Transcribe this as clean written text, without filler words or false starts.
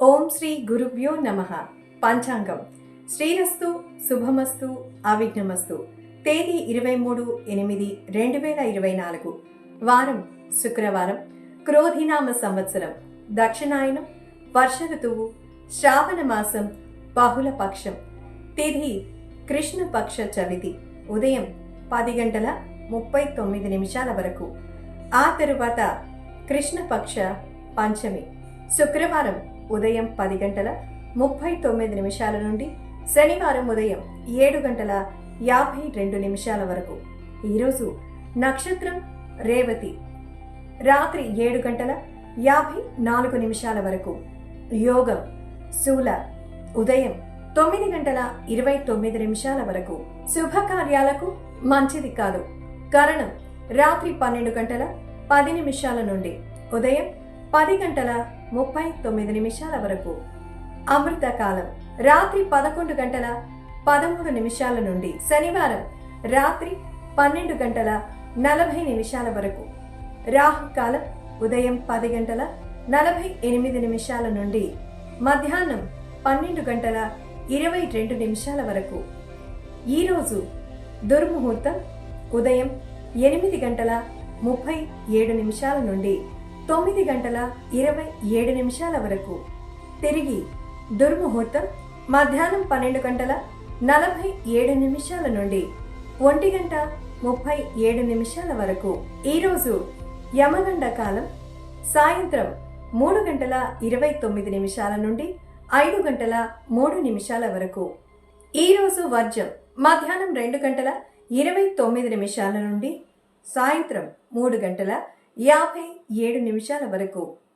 ఓం శ్రీ గురుభ్యో నమః. పంచాంగం శ్రీరస్తు శుభమస్తు అవిఘ్నమస్తు. తేదీ 23/8/2024. వారం శుక్రవారం. క్రోధినామ సంవత్సరం. దక్షిణాయనం. వర్ష ఋతువు. శ్రావణ మాసం. బహుళ పక్షం. తిథి కృష్ణపక్ష చవితి. ఉదయం 10:39 వరకు. ఆ తరువాత కృష్ణపక్ష పంచమి. శుక్రవారం ఉదయం 10:39 నుండి శనివారం ఉదయం 7:52 వరకు. ఈరోజు నక్షత్రం రేవతి. రాత్రి 7:54 వరకు. యోగం శూల. ఉదయం 9:29 వరకు. శుభకార్యాలకు మంచిది కాదు. కరణం రాత్రి 12:10 నుండి ఉదయం 10:39 వరకు. అమృతకాలం రాత్రి 11:13 నుండి శనివారం రాత్రి 12:40 వరకు. రాహుకాలం ఉదయం 10:48 నుండి మధ్యాహ్నం 12:22 వరకు. ఈరోజు దుర్ముహూర్తం ఉదయం 8:37 నుండి 9:27 వరకు. తిరిగి దుర్ముహూర్తం మధ్యాహ్నం 12:47 నుండి 1:37 వరకు. ఈరోజు యమగండ కాలం సాయంత్రం 3:29 నుండి 5:03 వరకు. ఈరోజు వర్జం మధ్యాహ్నం 2:29 నుండి సాయంత్రం 3:57 వరకు.